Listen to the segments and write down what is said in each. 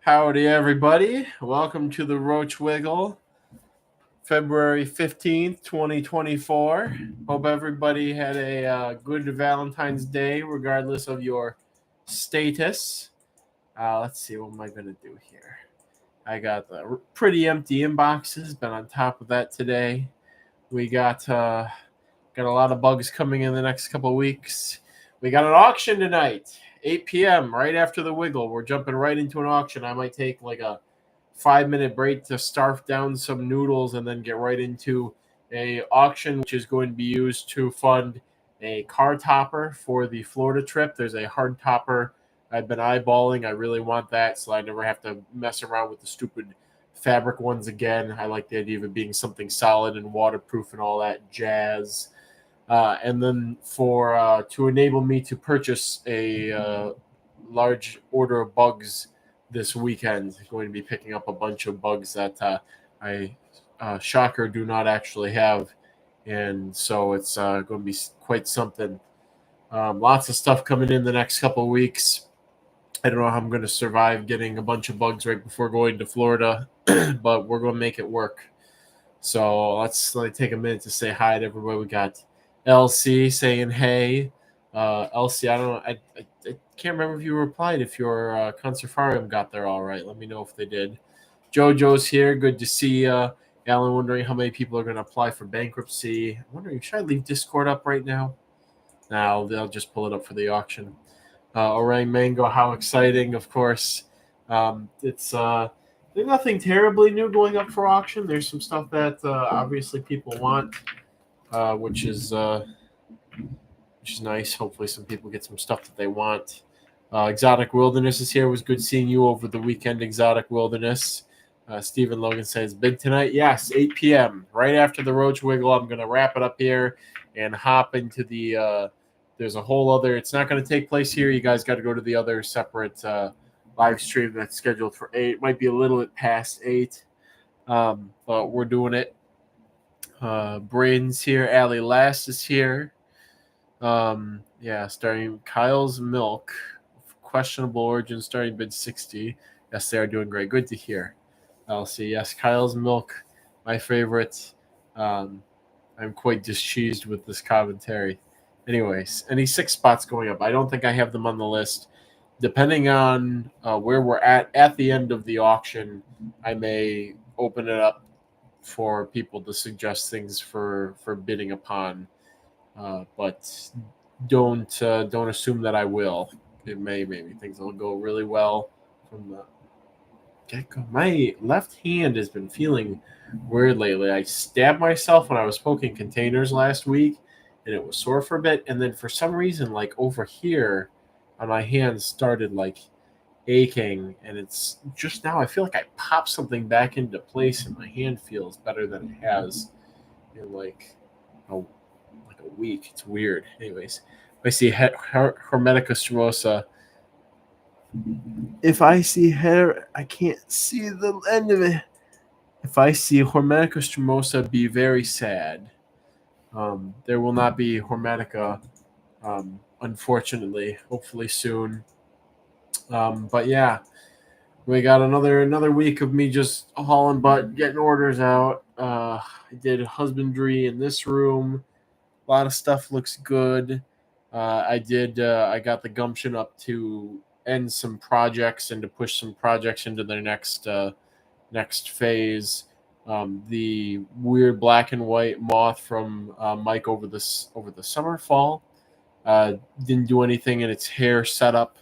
Howdy, everybody. Welcome to the Roach Wiggle, February 15th, 2024. Hope everybody had a good Valentine's Day, regardless of your status. Let's see, what am I going to do here? I got the pretty empty inboxes, been on top of that today. We got a lot of bugs coming in the next couple of weeks. We got an auction tonight, 8 p.m., right after the Wiggle. We're jumping right into an auction. I might take like a 5-minute break to scarf down some noodles and then get right into a auction, which is going to be used to fund a car topper for the Florida trip. There's a hard topper I've been eyeballing. I really want that, so I never have to mess around with the stupid fabric ones again. I like the idea of it being something solid and waterproof and all that jazz. And then for to enable me to purchase a large order of bugs this weekend, I'm going to be picking up a bunch of bugs that I, shocker, do not actually have. And so it's going to be quite something. Lots of stuff coming in the next couple of weeks. I don't know how I'm going to survive getting a bunch of bugs right before going to Florida, but we're going to make it work. So let's take a minute to say hi to everybody. We got LC saying hey. LC, I can't remember if you replied, if your Conservarium got there all right. Let me know if they did. JoJo's here. Good to see you. Alan wondering how many people are going to apply for bankruptcy. I'm wondering, should I leave Discord up right now? No, they'll just pull it up for the auction. Orang Mango, how exciting, of course. It's there's nothing terribly new going up for auction. There's some stuff that obviously people want, which is nice. Hopefully some people get some stuff that they want. Exotic Wilderness is here. It was good seeing you over the weekend, Exotic Wilderness. Stephen Logan says, big tonight? Yes, 8 p.m. Right after the Roach Wiggle, I'm going to wrap it up here and hop into the there's a whole other, it's not going to take place here. You guys got to go to the other separate live stream that's scheduled for 8. It might be a little bit past 8, but we're doing it. Braden's here. Allie Last is here. Starting Kyle's Milk, questionable origin, starting bid 60. Yes, they are doing great. Good to hear. I'll see. Yes, Kyle's Milk, my favorite. I'm quite displeased with this commentary. Anyways, any 6 spots going up. I don't think I have them on the list. Depending on where we're at the end of the auction, I may open it up for people to suggest things for bidding upon. But don't assume that I will. It maybe things will go really well from the get-go. My left hand has been feeling weird lately. I stabbed myself when I was poking containers last week, and it was sore for a bit. And then for some reason, like over here on my hand, started like aching, and it's just now I feel like I popped something back into place, and my hand feels better than it has in like a week. It's weird. Anyways, I see Hermetica stromosa. If I see hair, I can't see the end of it. If I see Hermetica stromosa, be very sad. There will not be Hermetica, unfortunately. Hopefully soon. But yeah, we got another week of me just hauling butt, getting orders out. I did husbandry in this room. A lot of stuff looks good. I got the gumption up to end some projects and to push some projects into their next phase. The weird black and white moth from Mike over the summer fall didn't do anything in its hair setup,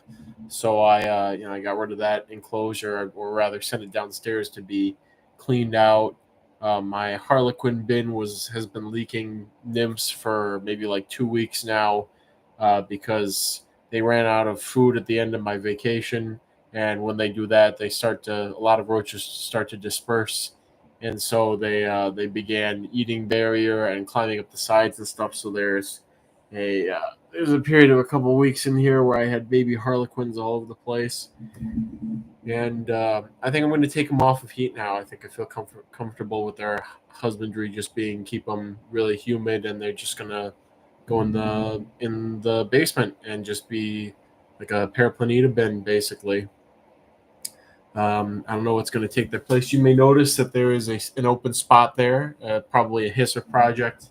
so I got rid of that enclosure, or rather sent it downstairs to be cleaned out. My Harlequin bin has been leaking nymphs for maybe like 2 weeks now because they ran out of food at the end of my vacation, and when they do that, a lot of roaches start to disperse, and so they began eating barrier and climbing up the sides and stuff. So there's a period of a couple of weeks in here where I had baby Harlequins all over the place. And I think I'm going to take them off of heat now. I think I feel comfortable with their husbandry just keep them really humid, and they're just going to go in the basement and just be like a Paraplaneta bin, basically. I don't know what's going to take their place. You may notice that there is an open spot there, probably a hisser project.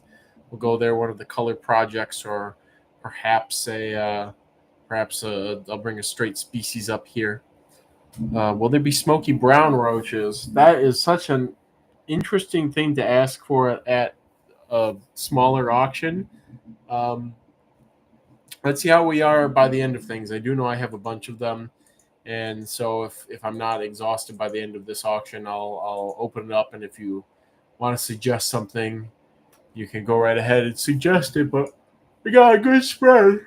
We'll go there, one of the color projects, or perhaps I'll bring a straight species up here. Will there be smoky brown roaches? That is such an interesting thing to ask for at a smaller auction. Um, let's see how we are by the end of things. I do know I have a bunch of them. And so if I'm not exhausted by the end of this auction, I'll open it up. And if you want to suggest something, you can go right ahead and suggest it. But we got a good spread.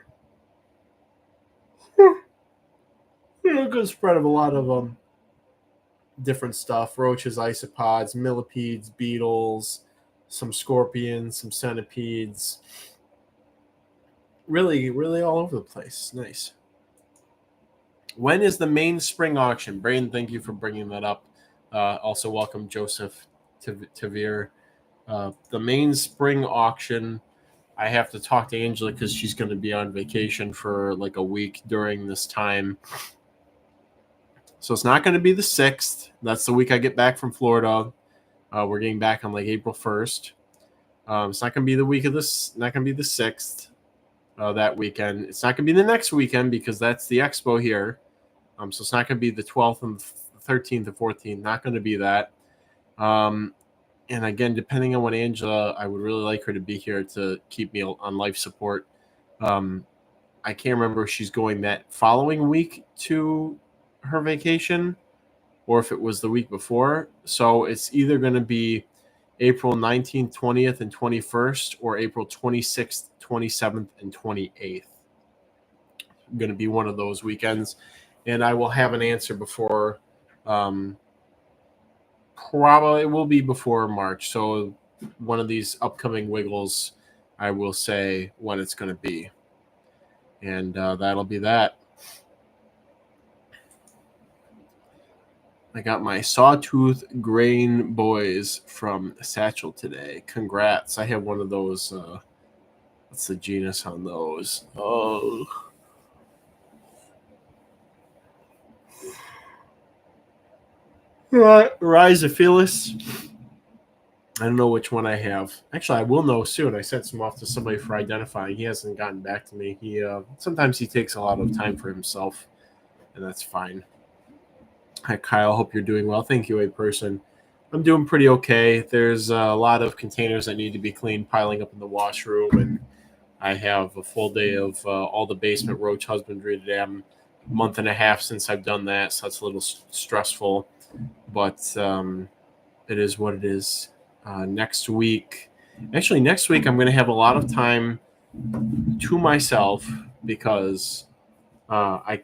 A good spread of a lot of different stuff: roaches, isopods, millipedes, beetles, some scorpions, some centipedes. Really, really all over the place. Nice. When is the main spring auction? Braden, thank you for bringing that up. Also, welcome Joseph Tavir. The main spring auction, I have to talk to Angela because she's going to be on vacation for like a week during this time. So it's not going to be the 6th. That's the week I get back from Florida. We're getting back on like April 1st. It's not going to be the week of this. Not going to be the 6th that weekend. It's not going to be the next weekend because that's the expo here. So it's not going to be the 12th and 13th and 14th. Not going to be that. And again, depending on what Angela, I would really like her to be here to keep me on life support. I can't remember if she's going that following week to her vacation or if it was the week before. So it's either going to be April 19th, 20th, and 21st, or April 26th, 27th, and 28th. Going to be one of those weekends. And I will have an answer before, probably it will be before March. So one of these upcoming wiggles, I will say when it's going to be. And that'll be that. I got my Sawtooth Grain Boys from Satchel today. Congrats. I have one of those. What's the genus on those? Oh. Rhizophilus. I don't know which one I have. Actually, I will know soon. I sent some off to somebody for identifying. He hasn't gotten back to me. Sometimes he takes a lot of time for himself, and that's fine. Hi, Kyle. Hope you're doing well. Thank you, a person. I'm doing pretty okay. There's a lot of containers that need to be cleaned piling up in the washroom, and I have a full day of all the basement roach husbandry today. I'm a month and a half since I've done that, so that's a little stressful, but it is what it is. Next week, I'm going to have a lot of time to myself because I'm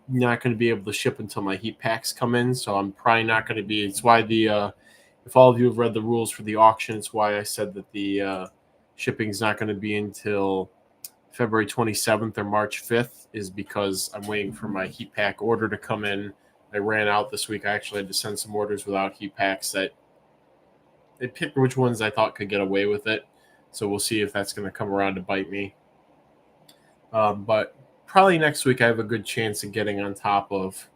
not going to be able to ship until my heat packs come in, so I'm probably not going to be. It's why if all of you have read the rules for the auction, it's why I said that the shipping is not going to be until February 27th or March 5th, is because I'm waiting for my heat pack order to come in. I ran out this week. I actually had to send some orders without heat packs that they picked which ones I thought could get away with it. So we'll see if that's going to come around to bite me. But probably next week I have a good chance of getting on top of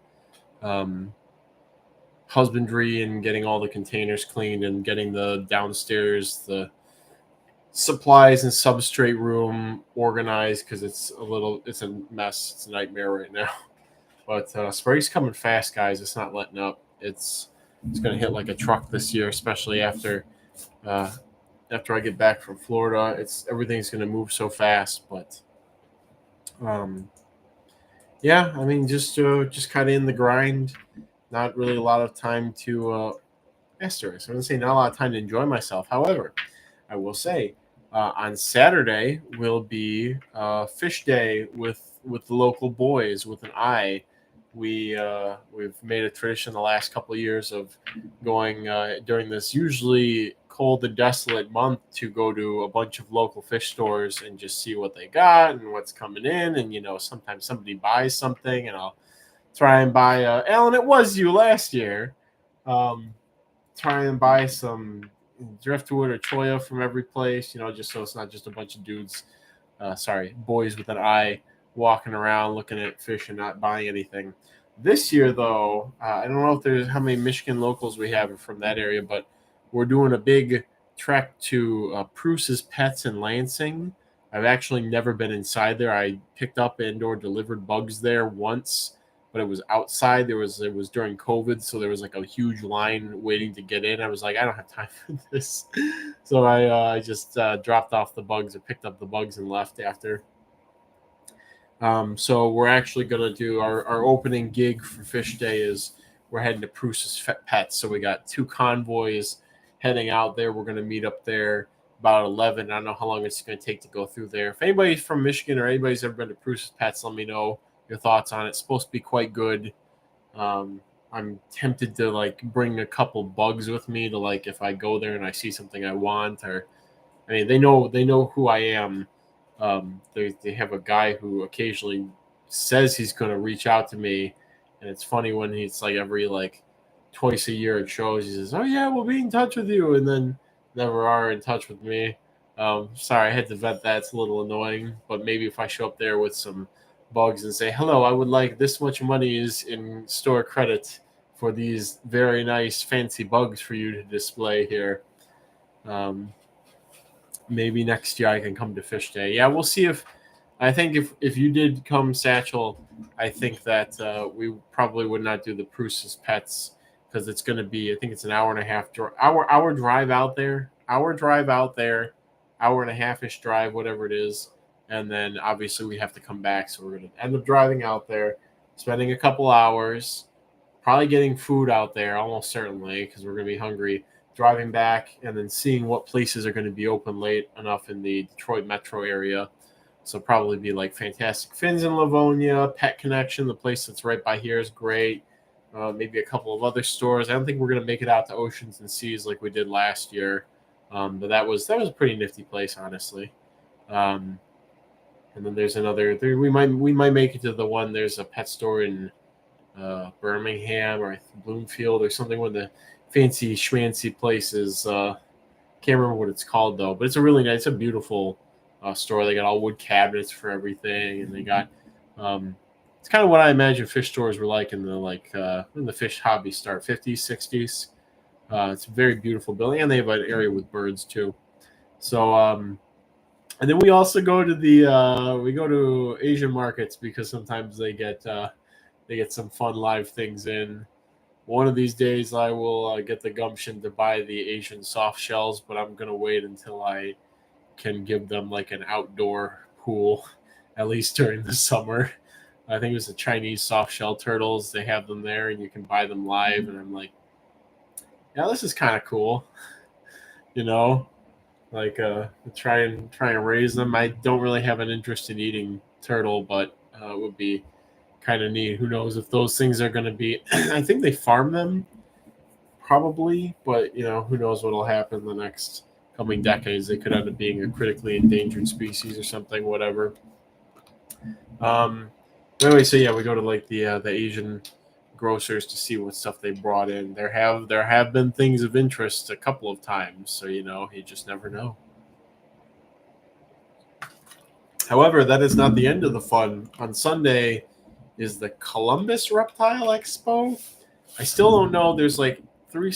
husbandry and getting all the containers cleaned and getting the downstairs, the supplies and substrate room organized, because it's a mess. It's a nightmare right now. But spring's coming fast, guys. It's not letting up. It's going to hit like a truck this year, especially after I get back from Florida. Everything's going to move so fast. But yeah, I mean, just kind of in the grind. Not really a lot of time to asterisk. I'm going to say not a lot of time to enjoy myself. However, I will say on Saturday will be fish day with the local boys with an eye. We've made a tradition the last couple of years of going during this usually cold and desolate month to go to a bunch of local fish stores and just see what they got and what's coming in. And sometimes somebody buys something, and I'll try and buy. Alan, it was you last year. Try and buy some driftwood or choya from every place. Just so it's not just a bunch of dudes. Boys with an eye walking around looking at fish and not buying anything. This year, though, I don't know if there's how many Michigan locals we have from that area, but we're doing a big trek to Pruce's Pets in Lansing. I've actually never been inside there. I picked up and/or delivered bugs there once, but it was outside. It was during COVID, so there was like a huge line waiting to get in. I was like, I don't have time for this, so I just dropped off the bugs or picked up the bugs and left after. So we're actually going to do our opening gig for Fish Day is we're heading to Pruce's Pets. So we got 2 convoys heading out there. We're going to meet up there about 11. I don't know how long it's going to take to go through there. If anybody's from Michigan or anybody's ever been to Pruce's Pets, let me know your thoughts on it. It's supposed to be quite good. I'm tempted to like bring a couple bugs with me to like if I go there and I see something I want, or I mean they know who I am. They have a guy who occasionally says he's going to reach out to me, and it's funny when he's like every like twice a year at shows he says, "Oh yeah, we'll be in touch with you," and then never are in touch with me. Sorry, I had to vet that. It's a little annoying, but maybe if I show up there with some bugs and say, "Hello, I would like this much money is in store credit for these very nice fancy bugs for you to display here." Um, Maybe next year I can come to Fish Day. Yeah, we'll see if I think if you did come, Satchel, I think that we probably would not do the Pruce's Pets because it's going to be I think it's an hour and a half hour drive out there, hour and a half ish drive, whatever it is, and then obviously we have to come back, so we're going to end up driving out there, spending a couple hours, probably getting food out there, almost certainly because we're going to be hungry driving back and then seeing what places are going to be open late enough in the Detroit metro area. So probably be like Fantastic Fins in Livonia, Pet Connection, the place that's right by here is great. Maybe a couple of other stores. I don't think we're going to make it out to Oceans and Seas like we did last year, but that was a pretty nifty place, honestly. Um, and then there's another. We might make it to the one. There's a pet store in Birmingham or Bloomfield or something with the fancy schmancy places. Can't remember what it's called though, but it's a really nice, it's a beautiful store. They got all wood cabinets for everything, and they got it's kind of what I imagine fish stores were like in the when the fish hobby start 50s 60s. It's a very beautiful building, and they have an area with birds too. So and then we also go to we go to Asian markets because sometimes they get some fun live things in. One of these days, I will get the gumption to buy the Asian soft shells, but I'm gonna wait until I can give them like an outdoor pool, at least during the summer. I think it was the Chinese soft shell turtles. They have them there, and you can buy them live. And I'm like, yeah, this is kind of cool, you know. Like try and raise them. I don't really have an interest in eating turtle, but it would be kind of neat. Who knows if those things are going to be? I think they farm them probably, but who knows what'll happen in the next coming decades? They could end up being a critically endangered species or something, whatever. Um, anyway, so yeah, we go to like the Asian grocers to see what stuff they brought in. There have been things of interest a couple of times, so you just never know. However, that is not the end of the fun. On Sunday is the Columbus Reptile Expo. I still don't know. There's like three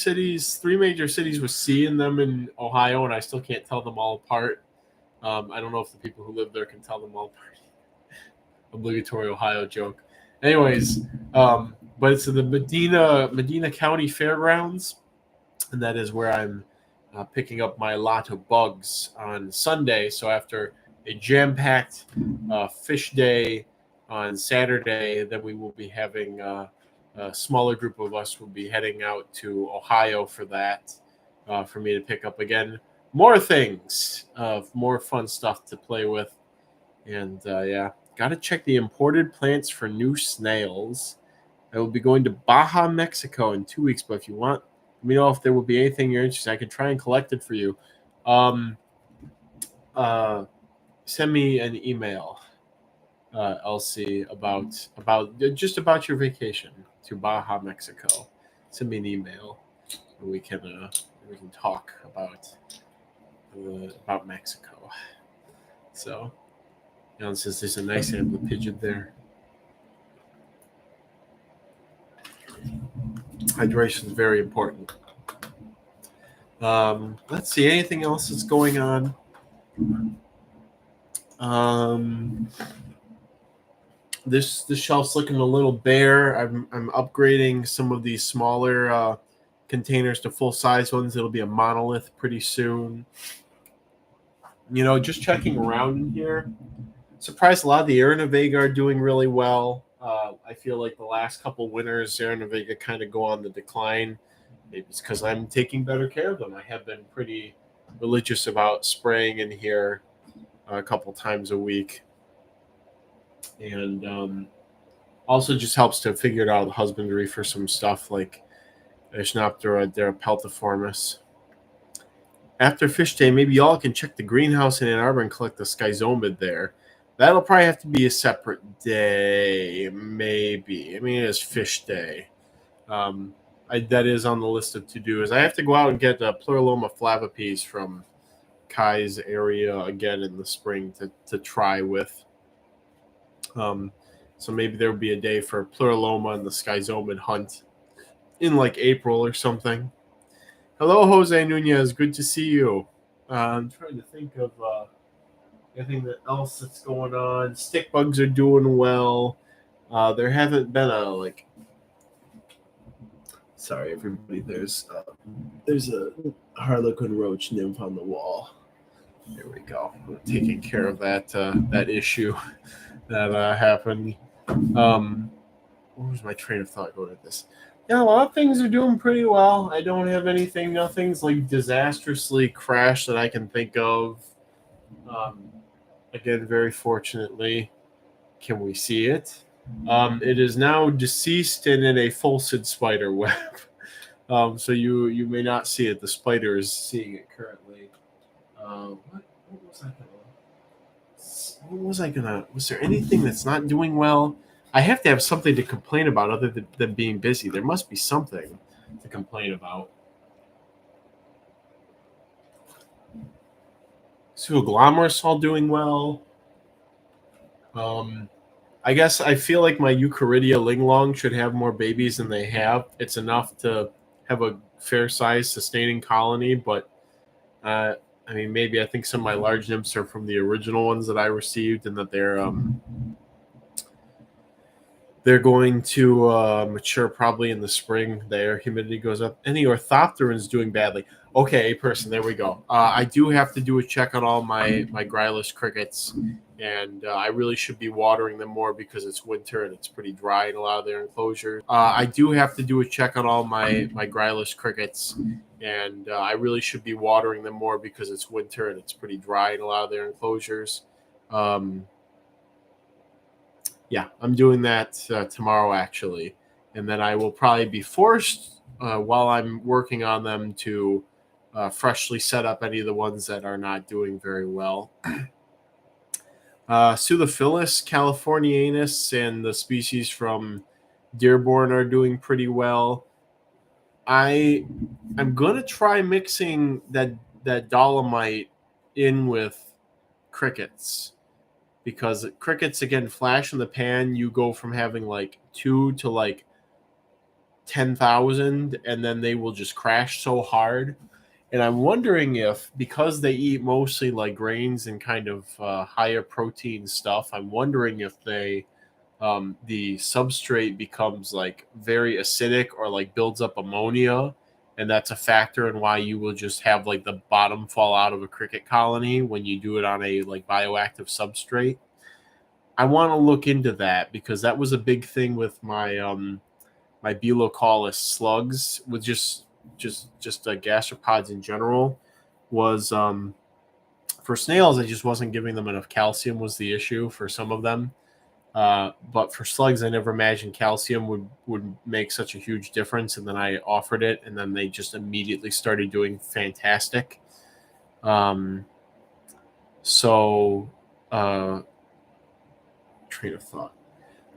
major cities with C in them in Ohio, and I still can't tell them all apart. I don't know if the people who live there can tell them all apart. Obligatory Ohio joke. Anyways, but it's in the Medina County Fairgrounds, and that is where I'm picking up my lot of bugs on Sunday. So after a jam-packed fish day on Saturday, then we will be having a smaller group of us will be heading out to Ohio for that, for me to pick up again more things, more fun stuff to play with. And yeah, got to check the imported plants for new snails. I will be going to Baja, Mexico in 2 weeks, but if you want, let me know if there will be anything you're interested in. I can try and collect it for you. Send me an email, Elsie, about just about your vacation to Baja, Mexico. Send me an email, and we can talk about Mexico. So, since there's a nice amber pigeon there. Hydration is very important. Let's see, anything else that's going on? This shelf's looking a little bare. I'm upgrading some of these smaller containers to full size ones. It'll be a monolith pretty soon. Just checking around in here. Surprised a lot of the Aeronavega are doing really well. I feel like the last couple winters, Aeronavega kind of go on the decline. Maybe it's because I'm taking better care of them. I have been pretty religious about spraying in here a couple times a week. And also just helps to figure out the husbandry for some stuff like Schnaptera derapeltiformis. After fish day, maybe y'all can check the greenhouse in Ann Arbor and collect the schizomid there. That'll probably have to be a separate day, maybe. I mean, it is fish day. That is on the list of to-dos. I have to go out and get Pluraloma flavipes from Kai's area again in the spring to try with. So maybe there will be a day for Pluraloma and the schizomid hunt in like April or something. Hello, Jose Nunez. Good to see you. I'm trying to think of anything else that's going on. Stick bugs are doing well. There haven't been a Sorry, everybody. There's a Harlequin roach nymph on the wall. There we go. We're taking care of that issue that happened. What was my train of thought going at this? Yeah, a lot of things are doing pretty well. I don't have nothing's like disastrously crashed that I can think of. Again, very fortunately, can we see it? It is now deceased and in a fulcid spider web. So you may not see it. The spider is seeing it currently. What was I gonna? Was there anything that's not doing well? I have to have something to complain about other than being busy. There must be something to complain about. Pseudoglomerus all doing well. I guess I feel like my Eucharidia linglong should have more babies than they have. It's enough to have a fair size sustaining colony, but I mean, maybe I think some of my large nymphs are from the original ones that I received, and that they're going to mature probably in the spring. The air humidity goes up. Any orthopterans doing badly? Okay, person, there we go. I do have to do a check on all my Grylus crickets, and I really should be watering them more because it's winter and it's pretty dry in a lot of their enclosures. I do have to do a check on all my Grylus crickets, and I really should be watering them more because it's winter and it's pretty dry in a lot of their enclosures. Yeah, I'm doing that tomorrow, actually. And then I will probably be forced, while I'm working on them, to freshly set up any of the ones that are not doing very well. Pseudophilus californianus and the species from Dearborn are doing pretty well. I'm going to try mixing that dolomite in with crickets. Because crickets, again, flash in the pan, you go from having like 2 to like 10,000, and then they will just crash so hard. And I'm wondering if, because they eat mostly like grains and kind of higher protein stuff, I'm wondering if the substrate becomes like very acidic or like builds up ammonia. And that's a factor in why you will just have like the bottom fall out of a cricket colony when you do it on a like bioactive substrate. I want to look into that because that was a big thing with my my Belocaulus slugs with just gastropods in general. Was for snails, I just wasn't giving them enough calcium was the issue for some of them. But for slugs, I never imagined calcium would make such a huge difference. And then I offered it, and then they just immediately started doing fantastic. Train of thought.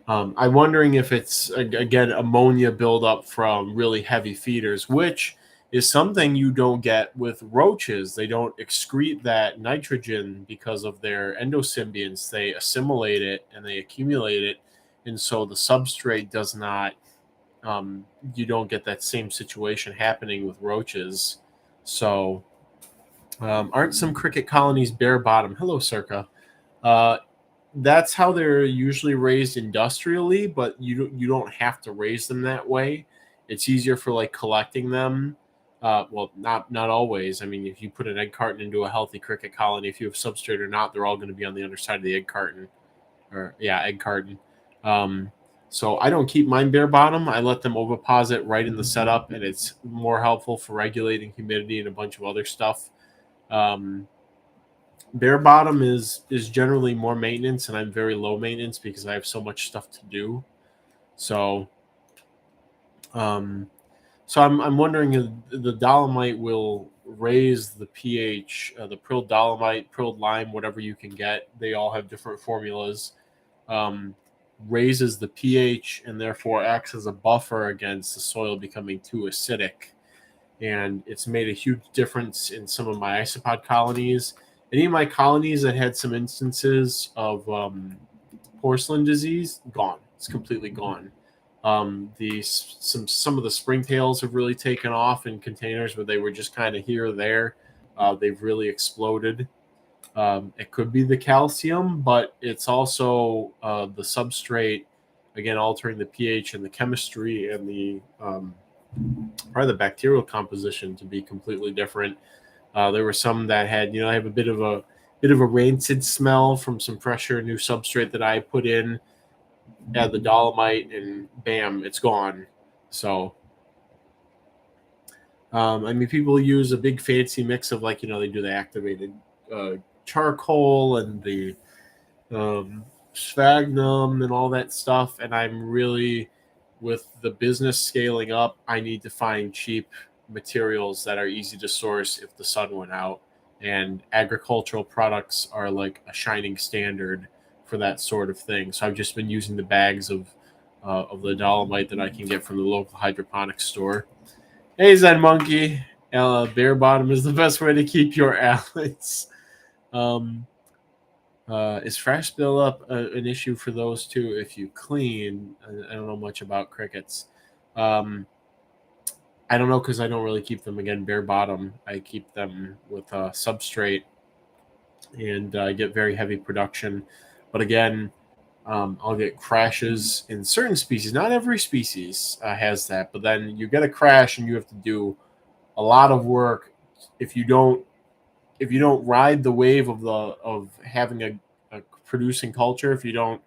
I'm wondering if it's, again, ammonia buildup from really heavy feeders, which is something you don't get with roaches. They don't excrete that nitrogen because of their endosymbionts. They assimilate it and they accumulate it, and so the substrate does not you don't get that same situation happening with roaches. So, aren't some cricket colonies bare bottom? Hello, Circa. Uh, that's how they're usually raised industrially, but you don't have to raise them that way. It's easier for like collecting them. Well, not always. I mean, if you put an egg carton into a healthy cricket colony, if you have substrate or not, they're all going to be on the underside of the egg carton, or yeah, egg carton. Um, so I don't keep mine bare bottom. I let them oviposit right in the setup, and it's more helpful for regulating humidity and a bunch of other stuff. Um, Bare bottom is generally more maintenance, and I'm very low maintenance because I have so much stuff to do. So, um, so I'm wondering if the dolomite will raise the pH, the prilled dolomite, prilled lime, whatever you can get. They all have different formulas. Um, Raises the pH and therefore acts as a buffer against the soil becoming too acidic. And it's made a huge difference in some of my isopod colonies. Any of my colonies that had some instances of porcelain disease, gone. It's completely gone. Some of the springtails have really taken off in containers where they were just kind of here or there. They've really exploded. It could be the calcium, but it's also the substrate, again, altering the pH and the chemistry and the probably the bacterial composition to be completely different. There were some that had, I have a bit of a rancid smell from some fresher new substrate that I put in. Add the dolomite, and bam, it's gone. So, I mean, people use a big fancy mix of like, they do the activated charcoal and the sphagnum and all that stuff. And I'm really, with the business scaling up, I need to find cheap materials that are easy to source if the sun went out. And agricultural products are like a shining standard for that sort of thing. So I've just been using the bags of the dolomite that I can get from the local hydroponics store. Hey, Zen Monkey, bare bottom is the best way to keep your alleys. Um, is fresh buildup an issue for those two if you clean? I don't know much about crickets. Um, I don't know because I don't really keep them, again, bare bottom. I keep them with substrate and get very heavy production. But again, I'll get crashes in certain species. Not every species has that, but then you get a crash and you have to do a lot of work if you don't ride the wave of having a producing culture. If you don't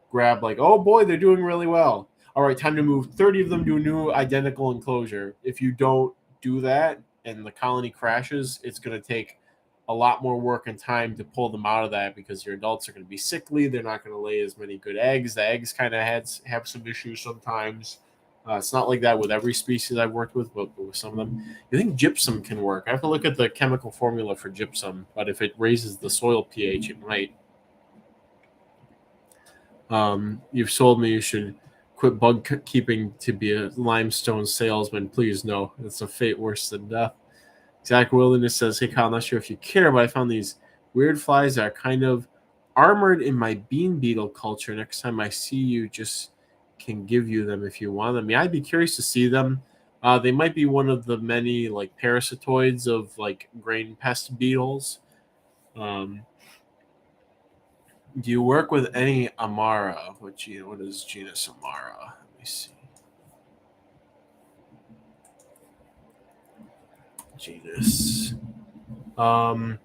grab like, oh boy, they're doing really well. All right, time to move 30 of them to a new identical enclosure. If you don't do that and the colony crashes, it's going to take a lot more work and time to pull them out of that because your adults are going to be sickly. They're not going to lay as many good eggs. The eggs kind of have some issues sometimes. It's not like that with every species I've worked with, but with some of them. You think gypsum can work? I have to look at the chemical formula for gypsum, but if it raises the soil pH, it might. You've sold me you should quit bug keeping to be a limestone salesman. Please, no. It's a fate worse than death. Zach Wilderness says, hey, Kyle, I'm not sure if you care, but I found these weird flies that are kind of armored in my bean beetle culture. Next time I see you, just can give you them if you want them. Yeah, I'd be curious to see them. They might be one of the many like parasitoids of like grain pest beetles. Do you work with any Amara? What is genus Amara? Let me see. Genus. No,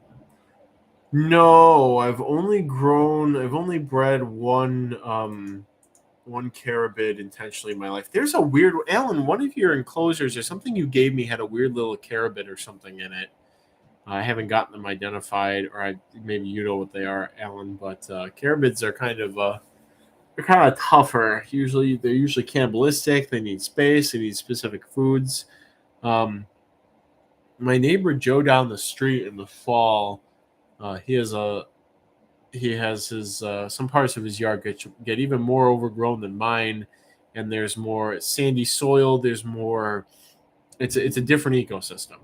I've only bred one carabid intentionally in my life. There's a weird Alan, one of your enclosures or something you gave me had a weird little carabid or something in it. I haven't gotten them identified, or maybe you know what they are, Alan. But carabids are kind of tougher. They're usually cannibalistic. They need space. They need specific foods. My neighbor Joe down the street in the fall, he has his some parts of his yard get even more overgrown than mine, and there's more sandy soil. There's more. It's a different ecosystem.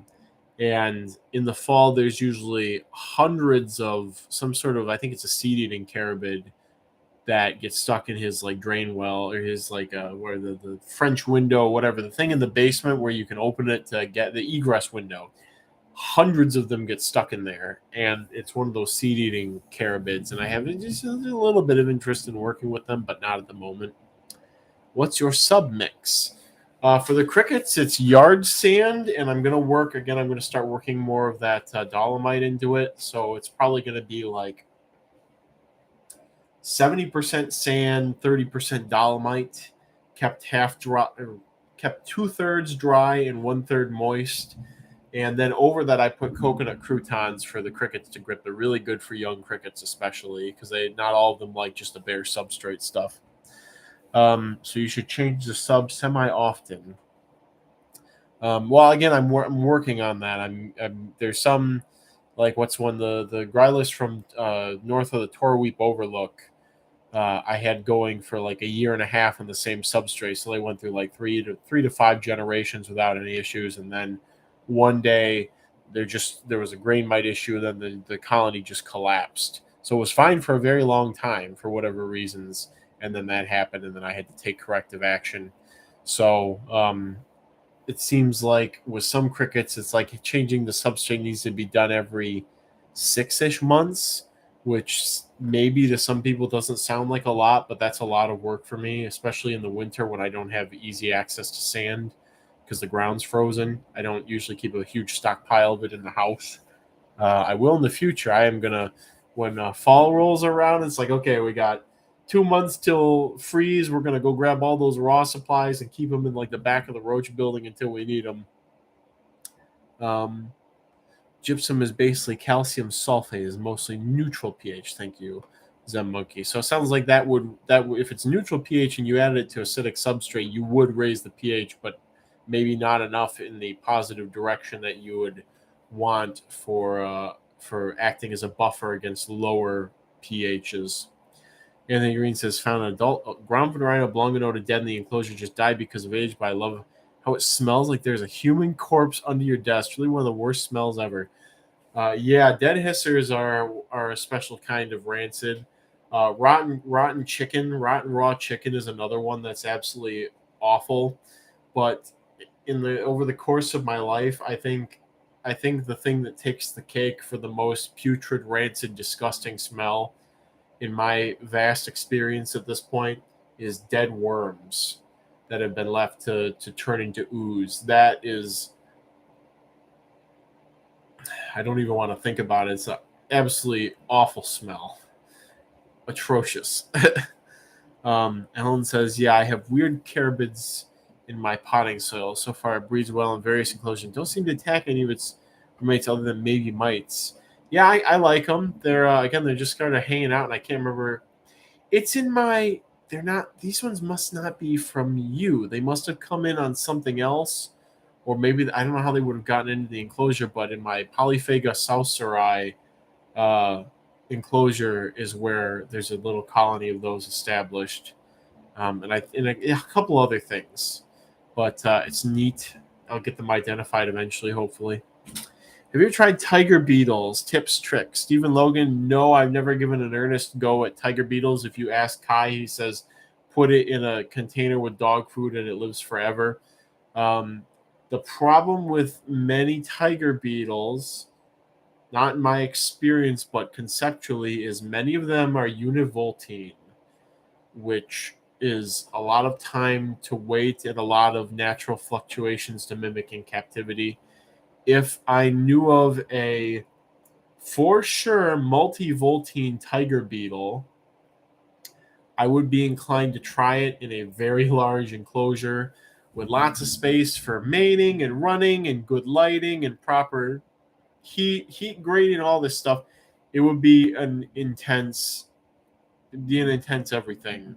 And in the fall, there's usually hundreds of some sort of, I think it's a seed-eating carabid that get stuck in his like drain well or his like where the French window, whatever, the thing in the basement where you can open it to get the egress window. Hundreds of them get stuck in there, and it's one of those seed-eating carabids, and I have just a little bit of interest in working with them, but not at the moment. What's your sub mix? For the crickets, it's yard sand, and I'm going to work, again, I'm going to start working more of that dolomite into it, so it's probably going to be like 70% sand, 30% dolomite, kept half dry, kept 2/3 dry and 1/3 moist. And then over that, I put coconut croutons for the crickets to grip. They're really good for young crickets, especially because not all of them like just the bare substrate stuff. So you should change the sub semi often. Well, again, I'm working on that. There's some like what's one the Grylus from north of the Torweep Overlook. I had going for like a year and a half on the same substrate, so they went through like three to five generations without any issues, and then one day there was a grain mite issue, and then the colony just collapsed. So it was fine for a very long time for whatever reasons, and then that happened, and then I had to take corrective action. So it seems like with some crickets, it's like changing the substrate needs to be done every 6-ish months, which maybe to some people doesn't sound like a lot, but that's a lot of work for me, especially in the winter when I don't have easy access to sand because the ground's frozen. I don't usually keep a huge stockpile of it in the house. I will in the future. I am going to, when fall rolls around, it's like, okay, we got 2 months till freeze. We're going to go grab all those raw supplies and keep them in like the back of the Roach building until we need them. Gypsum is basically calcium sulfate, is mostly neutral pH. Thank you, Zen Monkey. So it sounds like that would if it's neutral pH and you added it to acidic substrate, you would raise the pH, but maybe not enough in the positive direction that you would want for acting as a buffer against lower pHs. Anthony Green says, found an adult ground rhino Blongonota dead in the enclosure, just died because of age, but I love how it smells like there's a human corpse under your desk. Really one of the worst smells ever. Yeah, dead hissers are a special kind of rancid. Rotten chicken, rotten raw chicken is another one that's absolutely awful. But over the course of my life, I think the thing that takes the cake for the most putrid, rancid, disgusting smell in my vast experience at this point is dead worms that have been left to turn into ooze. That is, I don't even want to think about it. It's an absolutely awful smell. Atrocious. Ellen says, yeah, I have weird carabids in my potting soil. So far, it breeds well in various enclosures. Don't seem to attack any of its roommates other than maybe mites. Yeah, I like them. They're again, they're just kind of hanging out, and I can't remember. It's in my. They're not. These ones must not be from you. They must have come in on something else, or maybe I don't know how they would have gotten into the enclosure. But in my Polyphaga southseri enclosure is where there's a little colony of those established, and a couple other things. But it's neat. I'll get them identified eventually, hopefully. Have you ever tried tiger beetles? Tips, tricks. Stephen Logan, no, I've never given an earnest go at tiger beetles. If you ask Kai, he says put it in a container with dog food and it lives forever. The problem with many tiger beetles, not in my experience, but conceptually, is many of them are univoltine, which is a lot of time to wait and a lot of natural fluctuations to mimic in captivity. If I knew of a for sure multivoltine tiger beetle, I would be inclined to try it in a very large enclosure with lots of space for mating and running and good lighting and proper heat grading, all this stuff. It would be an intense everything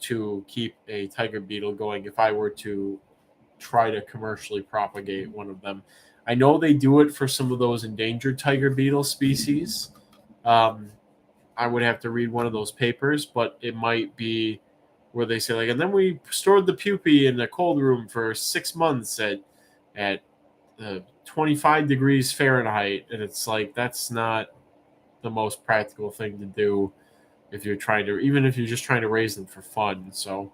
to keep a tiger beetle going if I were to try to commercially propagate one of them. I know they do it for some of those endangered tiger beetle species. I would have to read one of those papers, but it might be where they say like, and then we stored the pupae in a cold room for 6 months at 25 degrees Fahrenheit, and it's like that's not the most practical thing to do if you're trying to, even if you're just trying to raise them for fun. So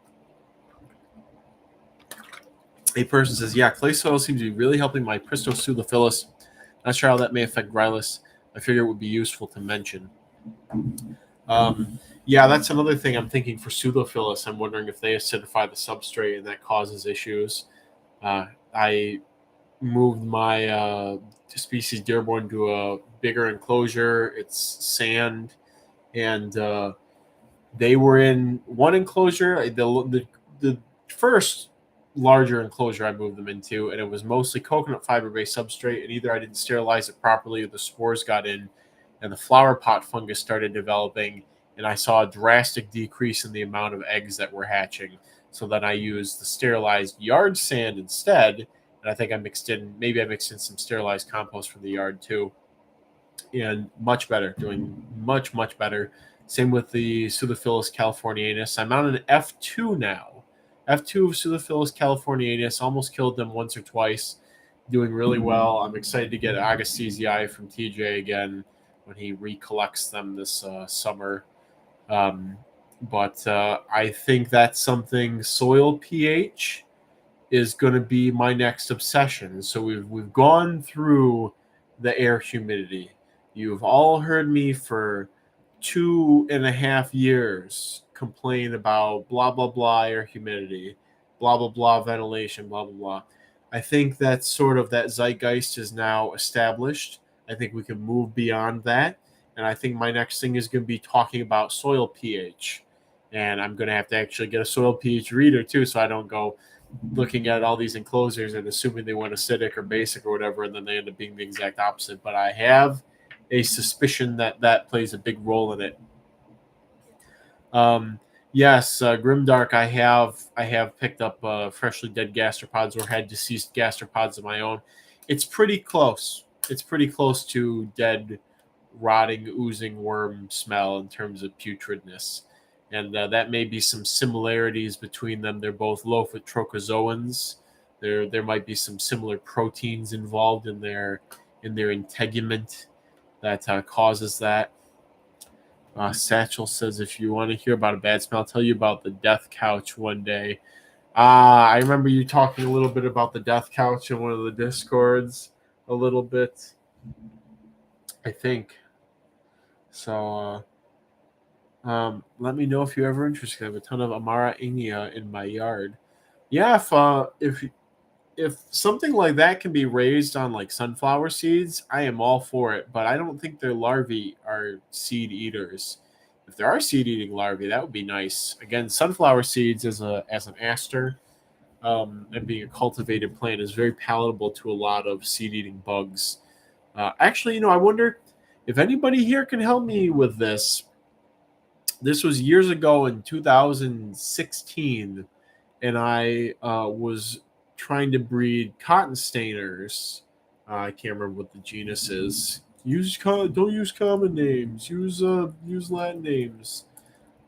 a person says, yeah, clay soil seems to be really helping my Pristosulophilus. Not sure how that may affect Grylis. I figure it would be useful to mention. Yeah, that's another thing I'm thinking for Pseudophilus. I'm wondering if they acidify the substrate and that causes issues. I moved my species Dearborn to a bigger enclosure. It's sand, and they were in one enclosure. The first larger enclosure I moved them into, and it was mostly coconut fiber based substrate. And either I didn't sterilize it properly, or the spores got in, and the flower pot fungus started developing. And I saw a drastic decrease in the amount of eggs that were hatching. So then I used the sterilized yard sand instead. And I think I mixed in some sterilized compost from the yard too. And much better, doing much, much better. Same with the Pseudophilus californianus. I'm on an F2 now. F2 of Pseudophilus californianus. Almost killed them once or twice. Doing really well. I'm excited to get Agastesii from TJ again when he recollects them this summer. But I think that's something. Soil pH is going to be my next obsession. So we've gone through the air humidity. You've all heard me for 2.5 years complain about blah blah blah air humidity, blah blah blah ventilation, blah blah blah. I think that sort of that zeitgeist is now established. I think we can move beyond that. And I think my next thing is going to be talking about soil pH. And I'm going to have to actually get a soil pH reader too, so I don't go looking at all these enclosures and assuming they want acidic or basic or whatever, and then they end up being the exact opposite. But I have a suspicion that that plays a big role in it. Yes, Grimdark. I have picked up freshly dead gastropods or had deceased gastropods of my own. It's pretty close. It's pretty close to dead, rotting, oozing worm smell in terms of putridness. And that may be some similarities between them. They're both low-foot trochozoans. There might be some similar proteins involved in their integument that causes that. Satchel says, if you want to hear about a bad smell, I'll tell you about the death couch one day. I remember you talking a little bit about the death couch in one of the Discords a little bit, I think. So let me know if you're ever interested. I have a ton of Amara Ingia in my yard. Yeah, if something like that can be raised on like sunflower seeds, I am all for it. But I don't think their larvae are seed eaters. If there are seed eating larvae, that would be nice. Again, sunflower seeds as an aster, and being a cultivated plant is very palatable to a lot of seed eating bugs. Actually, I wonder if anybody here can help me with this. This was years ago in 2016, and I was trying to breed cotton stainers. I can't remember what the genus is. Don't use common names. Use Latin names.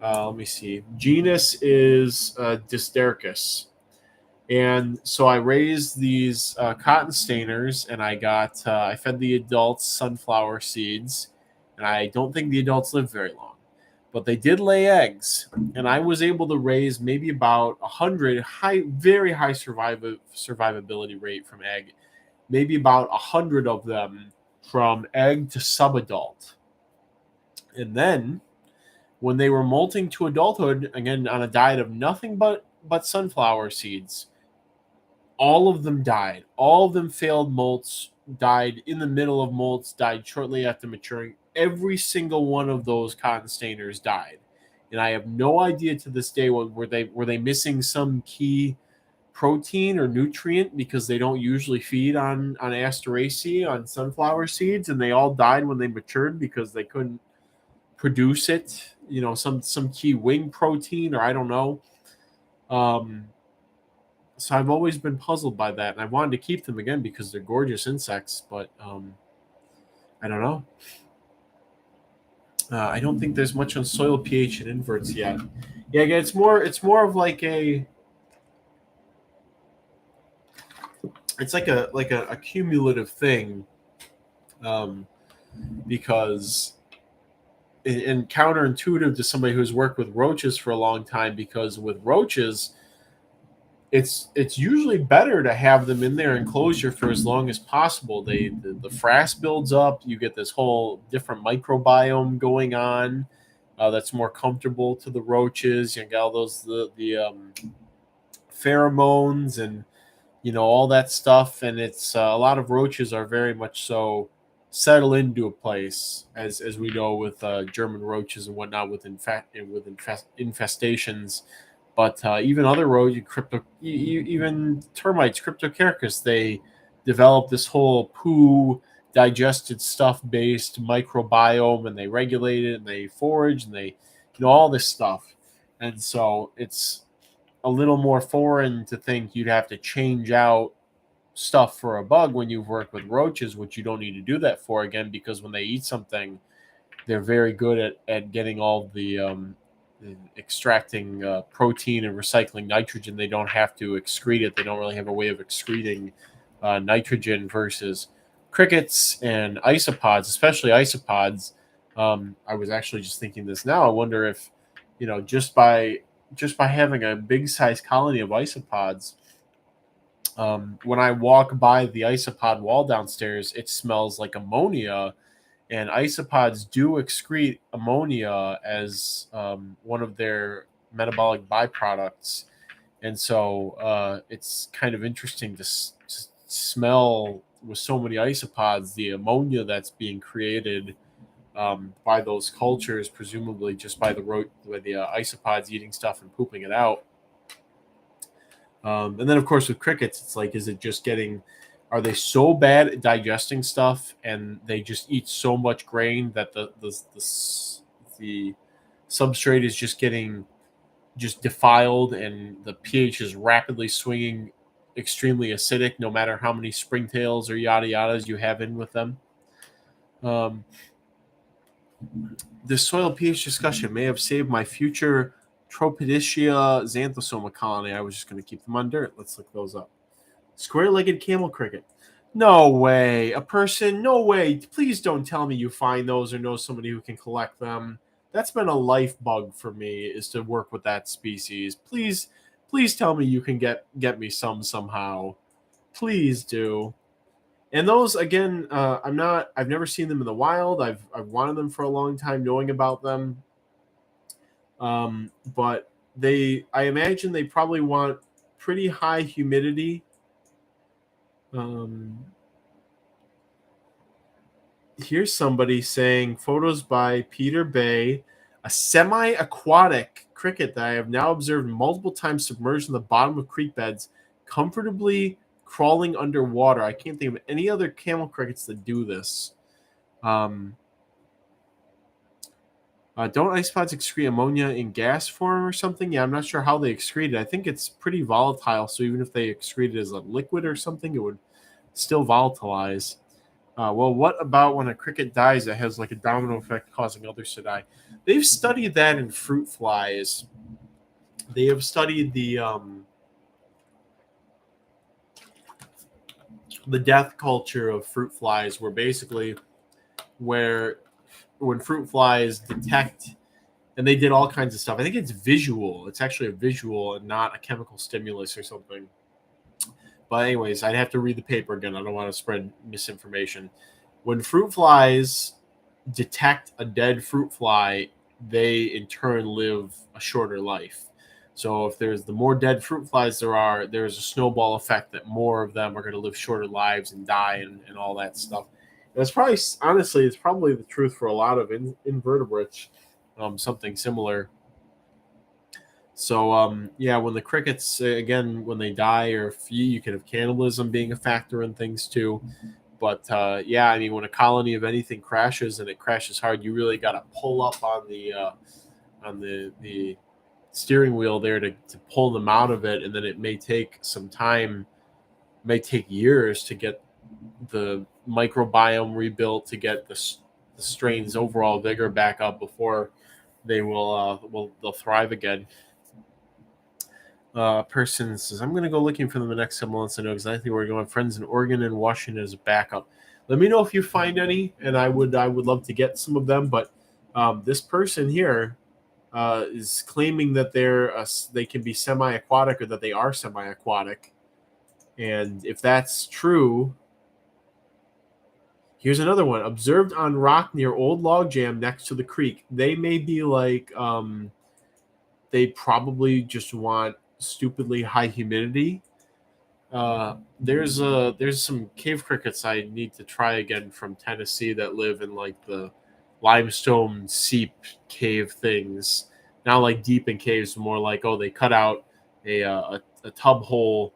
Let me see. Genus is Dysterchus. And so I raised these cotton stainers, and I fed the adults sunflower seeds, and I don't think the adults lived very long, but they did lay eggs, and I was able to raise maybe about 100 very high survivability rate from egg, maybe about 100 of them from egg to subadult, and then when they were molting to adulthood, again on a diet of nothing but sunflower seeds, all of them died. All of them failed molts, died in the middle of molts, died shortly after maturing. Every single one of those cotton stainers died. And I have no idea to this day were they missing some key protein or nutrient because they don't usually feed on Asteraceae, on sunflower seeds, and they all died when they matured because they couldn't produce it. Some key wing protein, or I don't know. So I've always been puzzled by that, and I wanted to keep them again because they're gorgeous insects, but I don't know. I don't think there's much on soil pH and inverts yet. Yeah, again, it's more of like a cumulative thing, because and counterintuitive to somebody who's worked with roaches for a long time, because with roaches, it's usually better to have them in their enclosure for as long as possible. The frass builds up. You get this whole different microbiome going on that's more comfortable to the roaches. You get all those the pheromones and all that stuff, and it's a lot of roaches are very much so settle into a place, as we know with German roaches and whatnot with infestations. But even other roaches, even termites, Cryptocarchus, they develop this whole poo digested stuff based microbiome, and they regulate it and they forage and they all this stuff, and so it's a little more foreign to think you'd have to change out stuff for a bug when you've worked with roaches, which you don't need to do that for, again, because when they eat something, they're very good at getting all the extracting protein and recycling nitrogen. They don't have to excrete it. They don't really have a way of excreting nitrogen, versus crickets and isopods, especially isopods. I was actually just thinking this now. I wonder if, just by having a big size colony of isopods, when I walk by the isopod wall downstairs, it smells like ammonia, and isopods do excrete ammonia as one of their metabolic byproducts. And so it's kind of interesting to smell, with so many isopods, the ammonia that's being created by those cultures, presumably just by the isopods eating stuff and pooping it out. And then, of course, with crickets, it's like, is it just are they so bad at digesting stuff, and they just eat so much grain that the substrate is just getting defiled, and the pH is rapidly swinging extremely acidic, no matter how many springtails or yada yadas you have in with them? This soil pH discussion may have saved my future Tropidicea xanthosoma colony. I was just going to keep them on dirt. Let's look those up. Square-legged camel cricket. No way. A person? No way. Please don't tell me you find those or know somebody who can collect them. That's been a life bug for me, is to work with that species. Please tell me you can get me some somehow. Please do. And those, again, I've never seen them in the wild. I've wanted them for a long time, knowing about them. But I imagine they probably want pretty high humidity. Here's somebody saying, photos by Peter Bay, a semi-aquatic cricket that I have now observed multiple times submerged in the bottom of creek beds, comfortably crawling underwater. I can't think of any other camel crickets that do this. Don't isopods excrete ammonia in gas form or something? Yeah, I'm not sure how they excrete it. I think it's pretty volatile, so even if they excrete it as a liquid or something, it would still volatilize. Well, what about when a cricket dies, it has like a domino effect causing others to die? They've studied that in fruit flies. They have studied the death culture of fruit flies, where basically when fruit flies detect, and they did all kinds of stuff. I think it's visual. It's actually a visual and not a chemical stimulus or something. But anyways, I'd have to read the paper again. I don't want to spread misinformation. When fruit flies detect a dead fruit fly, they in turn live a shorter life. So if the more dead fruit flies there's a snowball effect that more of them are going to live shorter lives and die and all that stuff. It's probably, honestly, it's probably the truth for a lot of invertebrates, something similar. So, yeah, when the crickets, again, when they die or you could have cannibalism being a factor in things too. But, yeah, I mean, when a colony of anything crashes and it crashes hard, you really got to pull up on the steering wheel there to pull them out of it. And then it may take some time, may take years to get the microbiome rebuilt, to get the strain's overall vigor back up before they'll thrive again. Person says, I'm going to go looking for them the next 7 months. I know exactly where we're going. Friends in Oregon and Washington as a backup. Let me know if you find any, and I would love to get some of them. But This person here is claiming that they can be semi-aquatic or that they are semi-aquatic. And if that's true, here's another one. Observed on rock near old log jam next to the creek. They may be like, they probably just want stupidly high humidity. There's some cave crickets I need to try again from Tennessee that live in like the limestone seep cave things. Not like deep in caves, more like they cut out a tub hole,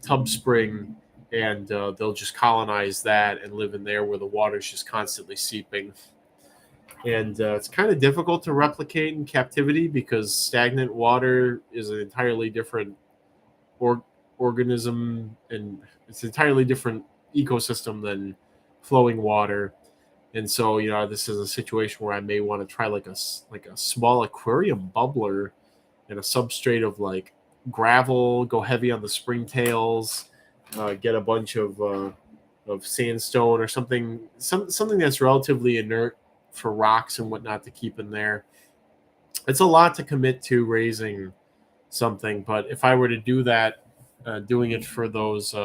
tub spring, and they'll just colonize that and live in there where the water's just constantly seeping. And it's kind of difficult to replicate in captivity because stagnant water is an entirely different organism, and it's an entirely different ecosystem than flowing water. And so, this is a situation where I may want to try like a small aquarium bubbler and a substrate of like gravel, go heavy on the springtails, get a bunch of sandstone or something that's relatively inert for rocks and whatnot to keep in there. It's a lot to commit to raising something, but if I were to do that, doing it for those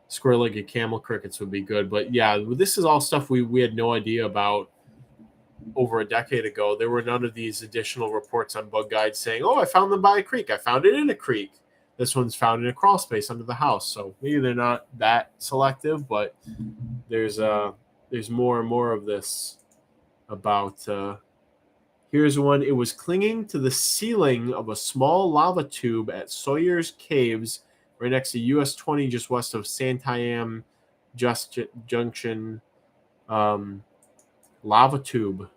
square-legged camel crickets would be good. But yeah, this is all stuff we had no idea about over a decade ago. There were none of these additional reports on Bug Guide saying, "Oh, I found them by a creek. I found it in a creek." This one's found in a crawl space under the house. So maybe they're not that selective, but there's more and more of this about. Here's one. It was clinging to the ceiling of a small lava tube at Sawyer's Caves, right next to US 20, just west of Santiam Junction. Lava tube.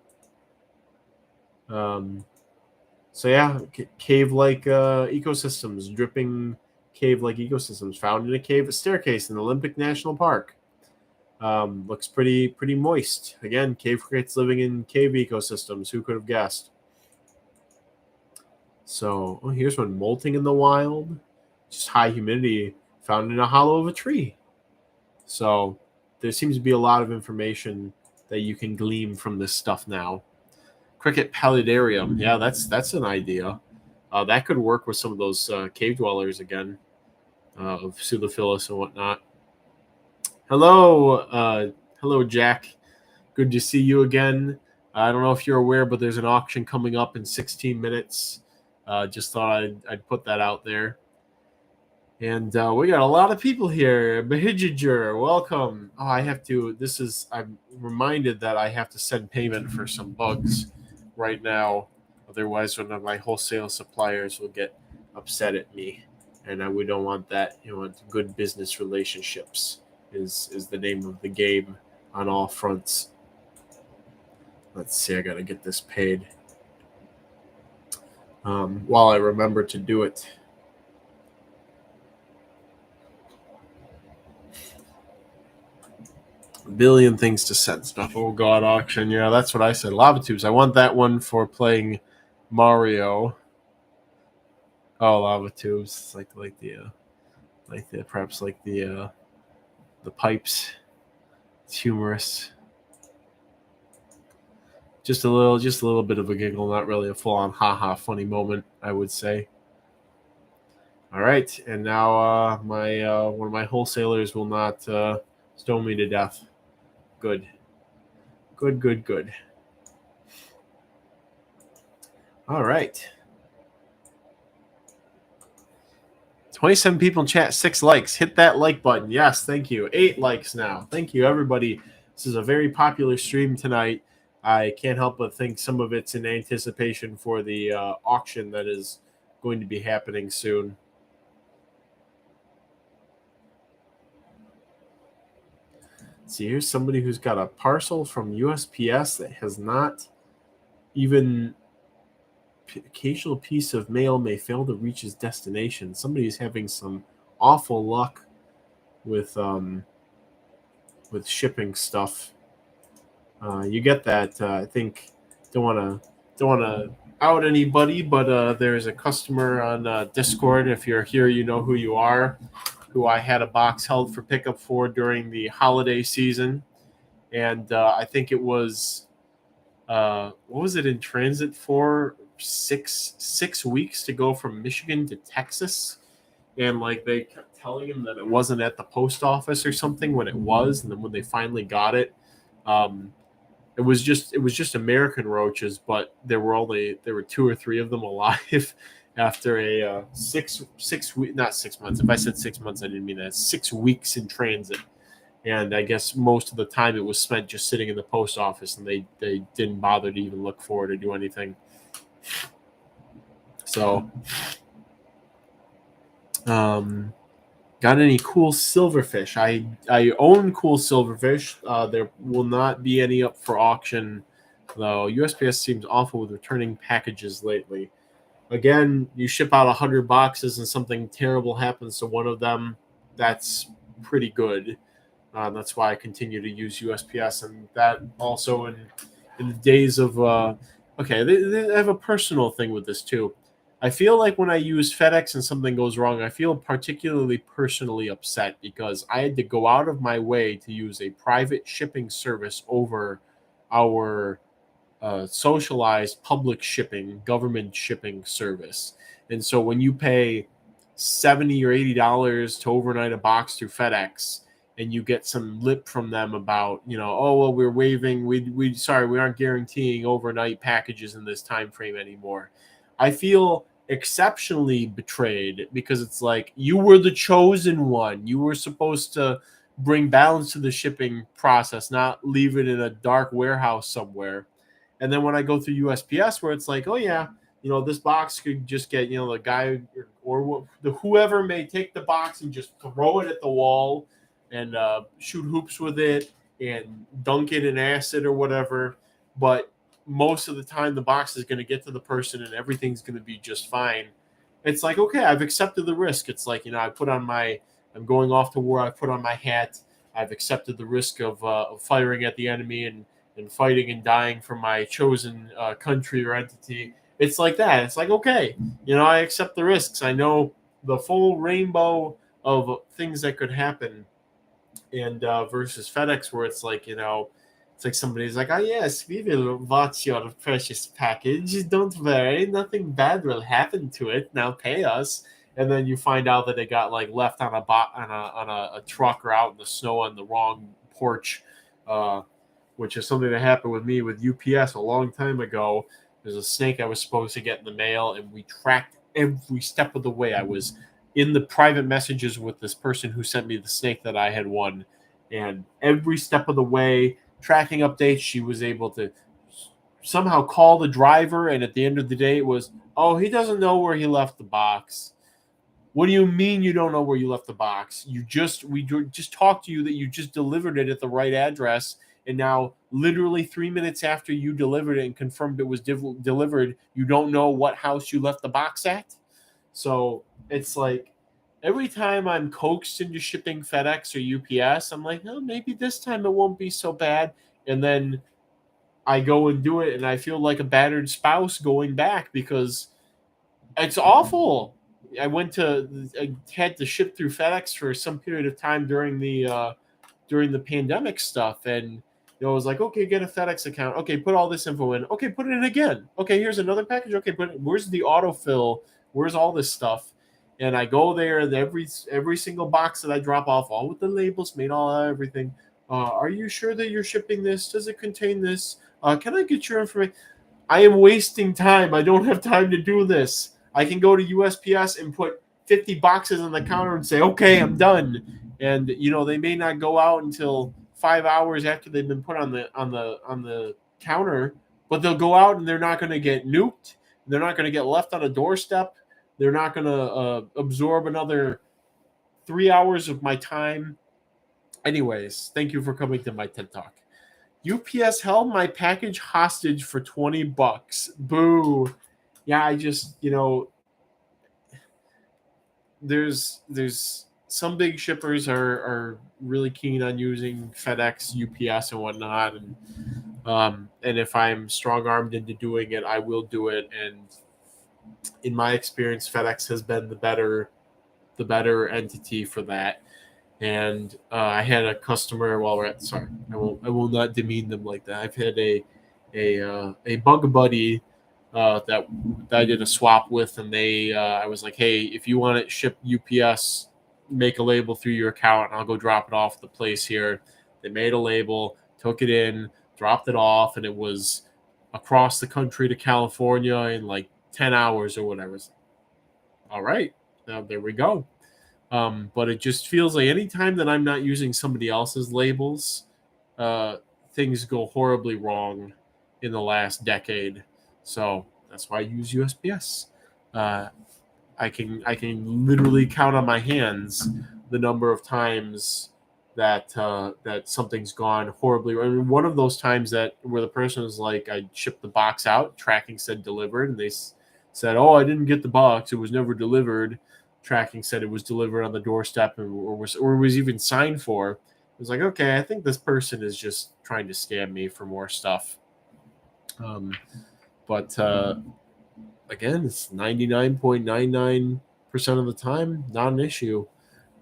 So yeah, cave-like ecosystems, dripping cave-like ecosystems found in a cave staircase in Olympic National Park. Looks pretty moist. Again, cave crickets living in cave ecosystems. Who could have guessed? So, here's one. Molting in the wild. Just high humidity found in a hollow of a tree. So there seems to be a lot of information that you can glean from this stuff now. Cricket paludarium. Yeah, that's an idea. That could work with some of those cave dwellers again, of Pseudophilus and whatnot. Hello, Jack. Good to see you again. I don't know if you're aware, but there's an auction coming up in 16 minutes. Just thought I'd put that out there. And we got a lot of people here. Behijager, welcome. Oh, I'm reminded that I have to send payment for some bugs right now. Otherwise, one of my wholesale suppliers will get upset at me. And we don't want that. It's good business relationships is the name of the game on all fronts. Let's see, I got to get this paid. While I remember to do it. A billion things to send stuff. Oh God, auction. Yeah, that's what I said. Lava tubes. I want that one for playing Mario. Oh, lava tubes. It's like the pipes. It's humorous. Just a little bit of a giggle, not really a full-on haha funny moment, I would say. All right, and now my one of my wholesalers will not stone me to death. Good. All right. 27 people in chat, 6 likes. Hit that like button. Yes, thank you. 8 likes now. Thank you, everybody. This is a very popular stream tonight. I can't help but think some of it's in anticipation for the auction that is going to be happening soon. See, here's somebody who's got a parcel from USPS that has not even... Occasional piece of mail may fail to reach its destination. Somebody's having some awful luck with shipping stuff. You get that. I think don't want to out anybody, but there's a customer on Discord. If you're here, you know who you are. Who I had a box held for pickup for during the holiday season, and I think it was what was it in transit for 6 weeks to go from Michigan to Texas, and like they kept telling him that it wasn't at the post office or something when it was, and then when they finally got it, um, it was just American roaches, but there were 2 or 3 of them alive after a six week, not 6 months. If I said 6 months, I didn't mean that. 6 weeks in transit, and I guess most of the time it was spent just sitting in the post office, and they didn't bother to even look for it or do anything. So, got any cool silverfish? I own cool silverfish. There will not be any up for auction, though. USPS seems awful with returning packages lately. Again, you ship out 100 boxes and something terrible happens to one of them. That's pretty good. That's why I continue to use USPS, and that also in the days of okay, they have a personal thing with this too. I feel like when I use FedEx and something goes wrong, I feel particularly personally upset because I had to go out of my way to use a private shipping service over our socialized public shipping, government shipping service. And so when you pay $70 or $80 to overnight a box through FedEx, and you get some lip from them about, oh well, we're waiving, we sorry, we aren't guaranteeing overnight packages in this time frame anymore. I feel exceptionally betrayed because it's like you were the chosen one. You were supposed to bring balance to the shipping process, not leave it in a dark warehouse somewhere. And then when I go through USPS, where it's like, oh yeah, this box could just get, the guy or the whoever may take the box and just throw it at the wall and shoot hoops with it and dunk it in acid or whatever. But most of the time, the box is going to get to the person and everything's going to be just fine. It's like, okay, I've accepted the risk. It's like, I'm going off to war. I put on my hat. I've accepted the risk of firing at the enemy and fighting and dying for my chosen country or entity. It's like that. It's like, okay, I accept the risks. I know the full rainbow of things that could happen. And versus FedEx, where it's like, it's like somebody's like, oh yes, we will watch your precious package. Don't worry, nothing bad will happen to it. Now pay us. And then you find out that it got like left on a truck or out in the snow on the wrong porch, which is something that happened with me with UPS a long time ago. There's a snake I was supposed to get in the mail, and we tracked every step of the way. I was in the private messages with this person who sent me the snake that I had won, and every step of the way, tracking updates, she was able to somehow call the driver, and at the end of the day, it was, oh, he doesn't know where he left the box. What do you mean you don't know where you left the box? We just talked to you that you just delivered it at the right address, and now literally 3 minutes after you delivered it and confirmed it was delivered, you don't know what house you left the box at. So it's like every time I'm coaxed into shipping FedEx or UPS, I'm like, oh, maybe this time it won't be so bad. And then I go and do it, and I feel like a battered spouse going back because it's awful. I had to ship through FedEx for some period of time during the pandemic stuff, and it was like, okay, get a FedEx account. Okay, put all this info in. Okay, put it in again. Okay, here's another package. Okay, where's the autofill? Where's all this stuff? And I go there, and every single box that I drop off, all with the labels made, all everything. Are you sure that you're shipping this? Does it contain this? Can I get your information? I am wasting time. I don't have time to do this. I can go to USPS and put 50 boxes on the counter and say, okay, I'm done. And they may not go out until 5 hours after they've been put on the counter, but they'll go out and they're not going to get nuked. They're not going to get left on a doorstep. They're not going to absorb another 3 hours of my time. Anyways, thank you for coming to my TED Talk. UPS held my package hostage for $20. Boo. Yeah, I just, there's some big shippers are really keen on using FedEx, UPS, and whatnot, and if I'm strong armed into doing it, I will do it. And in my experience, FedEx has been the better entity for that. And I had a customer. I will not demean them like that. I've had a a bug buddy that I did a swap with, and I was like, hey, if you want it shipped UPS, make a label through your account, and I'll go drop it off at the place here. They made a label, took it in, dropped it off, and it was across the country to California in like 10 hours or whatever. All right, now there we go. But it just feels like anytime that I'm not using somebody else's labels, uh, things go horribly wrong in the last decade. So that's why I use USPS. Uh, I can literally count on my hands the number of times that something's gone horribly. I mean, one of those times that where the person was like, I shipped the box out, tracking said delivered, and they said, "Oh, I didn't get the box; it was never delivered." Tracking said it was delivered on the doorstep, or was even signed for. It was like, okay, I think this person is just trying to scam me for more stuff. But again, it's 99.99% of the time not an issue.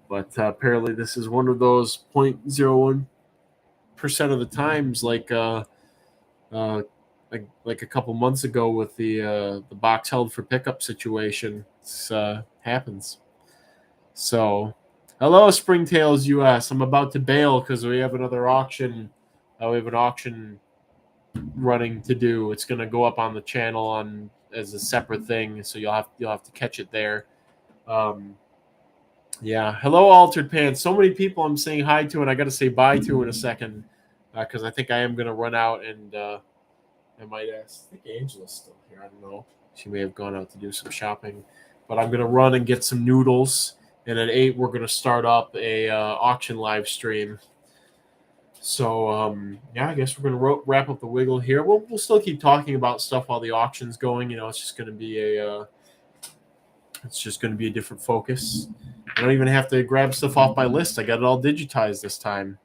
But apparently, this is one of those 0.01% of the times, uh, like a couple months ago with the box held for pickup situation. It happens. So, hello, Springtails US. I'm about to bail because we have another auction. We have an auction running to do. It's going to go up on the channel on as a separate thing, so you'll have to catch it there. Yeah. Hello, Altered Pants. So many people I'm saying hi to, and I got to say bye to in a second because I think I am going to run out, and I might ask. I think Angela's still here. I don't know. She may have gone out to do some shopping, but I'm going to run and get some noodles. And at 8, we're going to start up a auction live stream. So yeah, I guess we're going to wrap up the wiggle here. We'll still keep talking about stuff while the auction's going. It's just going to be a different focus. I don't even have to grab stuff off my list. I got it all digitized this time.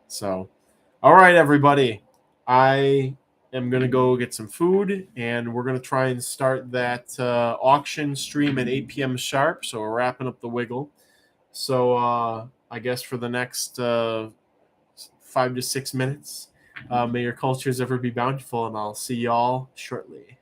So, all right, everybody. I am going to go get some food, and we're going to try and start that auction stream at 8 p.m. sharp. So we're wrapping up the wiggle. So I guess for the next 5 to 6 minutes, may your cultures ever be bountiful, and I'll see y'all shortly.